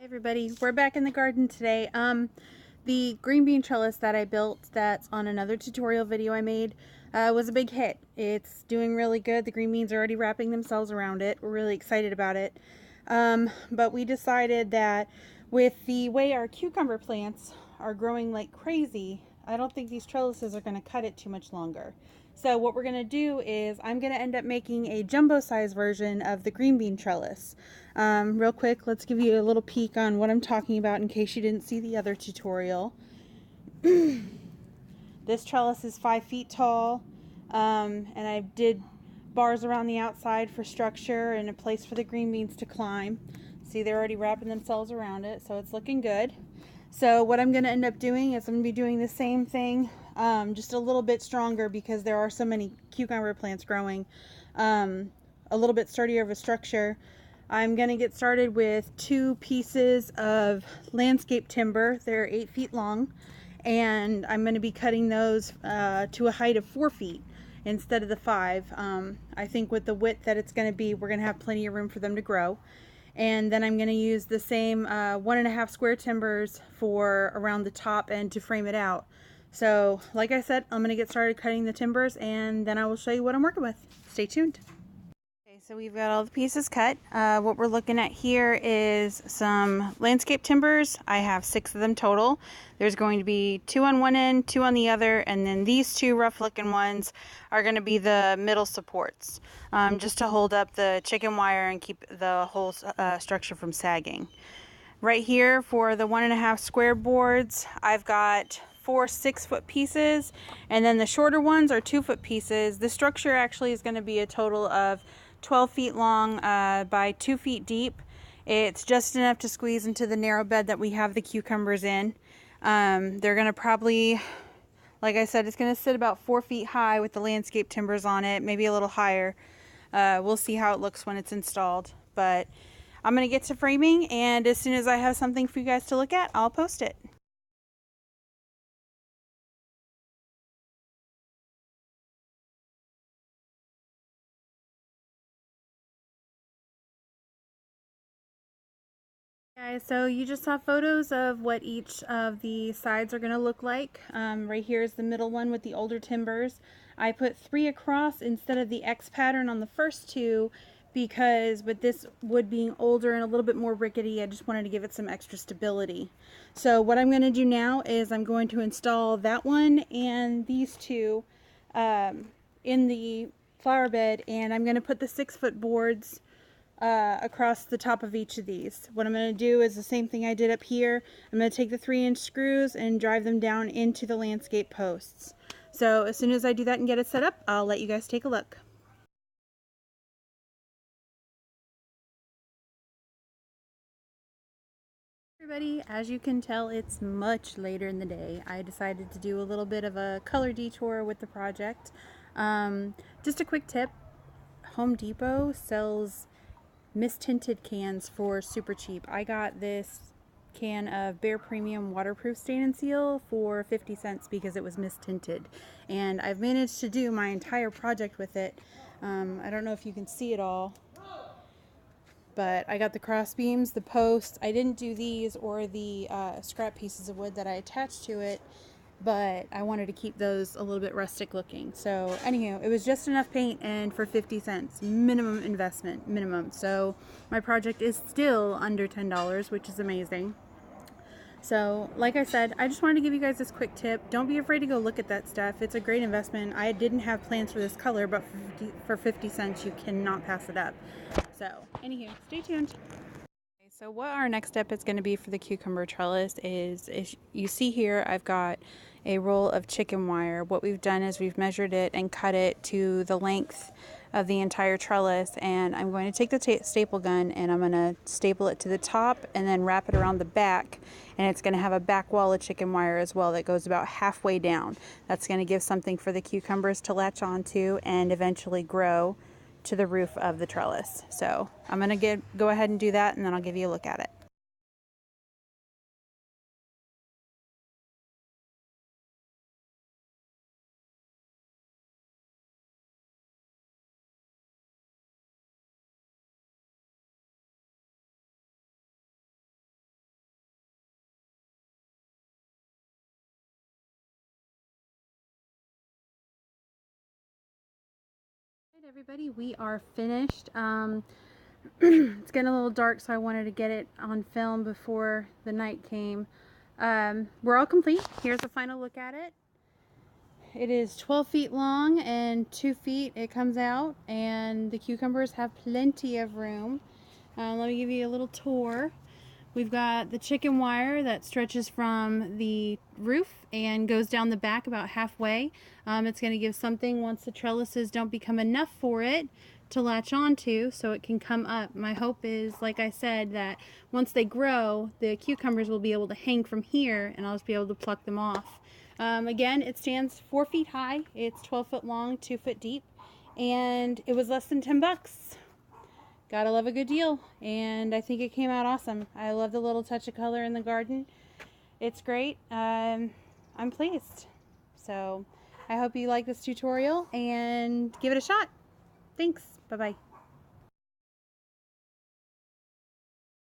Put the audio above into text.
Everybody, we're back in the garden today. The green bean trellis that I built that's on another tutorial video I made was a big hit. It's doing really good. The green beans are already wrapping themselves around it. We're really excited about it. But we decided that with the way our cucumber plants are growing like crazy, I don't think these trellises are going to cut it too much longer. So what we're going to do is I'm going to end up making a jumbo size version of the green bean trellis. Real quick, let's give you a little peek on what I'm talking about in case you didn't see the other tutorial. This trellis is 5 feet tall, and I did bars around the outside for structure and a place for the green beans to climb. See, they're already wrapping themselves around it, so it's looking good. So what I'm going to end up doing is I'm going to be doing the same thing, just a little bit stronger because there are so many cucumber plants growing. A little bit sturdier of a structure. I'm going to get started with 2 pieces of landscape timber. They're 8 feet long, and I'm going to be cutting those to a height of 4 feet instead of the 5. I think with the width that it's going to be, we're going to have plenty of room for them to grow. And then I'm going to use the same 1.5 square timbers for around the top end to frame it out. So like I said, I'm going to get started cutting the timbers and then I will show you what I'm working with. Stay tuned. Okay, so we've got all the pieces cut. What we're looking at here is some landscape timbers. I have 6 of them total. There's going to be 2 on one end, 2 on the other, and then these 2 rough looking ones are going to be the middle supports, just to hold up the chicken wire and keep the whole structure from sagging. Right here for the 1.5 square boards, I've got 4 6-foot pieces, and then the shorter ones are 2-foot pieces. The structure actually is going to be a total of 12 feet long by 2 feet deep. It's just enough to squeeze into the narrow bed that we have the cucumbers in. They're going to probably, like I said, it's going to sit about 4 feet high with the landscape timbers on it, maybe a little higher. We'll see how it looks when it's installed. But I'm going to get to framing, and as soon as I have something for you guys to look at, I'll post it. Guys, so you just saw photos of what each of the sides are going to look like. Right here is the middle one with the older timbers. I put 3 across instead of the X pattern on the first 2 because with this wood being older and a little bit more rickety, I just wanted to give it some extra stability. So what I'm going to do now is I'm going to install that one and these 2 in the flower bed, and I'm going to put the 6-foot boards across the top of each of these. What I'm going to do is the same thing I did up here. I'm going to take the 3-inch screws and drive them down into the landscape posts. So as soon as I do that and get it set up, I'll let you guys take a look. Everybody, as you can tell, it's much later in the day. I decided to do a little bit of a color detour with the project. Just a quick tip, Home Depot sells mist tinted cans for super cheap. I got this can of Bare Premium waterproof stain and seal for 50 cents because it was mist tinted, and I've managed to do my entire project with it. I don't know if you can see it all, but I got the cross beams, the posts. I didn't do these or the scrap pieces of wood that I attached to it, but I wanted to keep those a little bit rustic looking. So anywho, it was just enough paint and for 50 cents, minimum investment, minimum. So my project is still under $10, which is amazing. So like I said, I just wanted to give you guys this quick tip. Don't be afraid to go look at that stuff. It's a great investment. I didn't have plans for this color, but for 50 cents, you cannot pass it up. So anywho, stay tuned. So what our next step is going to be for the cucumber trellis is you see here I've got a roll of chicken wire. What we've done is we've measured it and cut it to the length of the entire trellis, and I'm going to take the staple gun and I'm going to staple it to the top and then wrap it around the back, and it's going to have a back wall of chicken wire as well that goes about halfway down. That's going to give something for the cucumbers to latch onto and eventually grow to the roof of the trellis. So I'm going to go ahead and do that, and then I'll give you a look at it. Everybody, we are finished. It's getting a little dark, so I wanted to get it on film before the night came. We're all complete. Here's a final look at it. It is 12 feet long and 2 feet it comes out, and the cucumbers have plenty of room. Let me give you a little tour. We've got the chicken wire that stretches from the roof and goes down the back about halfway. It's going to give something once the trellises don't become enough for it to latch onto, so it can come up. My hope is, like I said, that once they grow, the cucumbers will be able to hang from here and I'll just be able to pluck them off. Again, it stands 4 feet high. It's 12 foot long, 2 foot deep, and it was less than 10 bucks. Gotta love a good deal, and I think it came out awesome. I love the little touch of color in the garden. It's great. I'm pleased. So I hope you like this tutorial and give it a shot. Thanks. Bye-bye.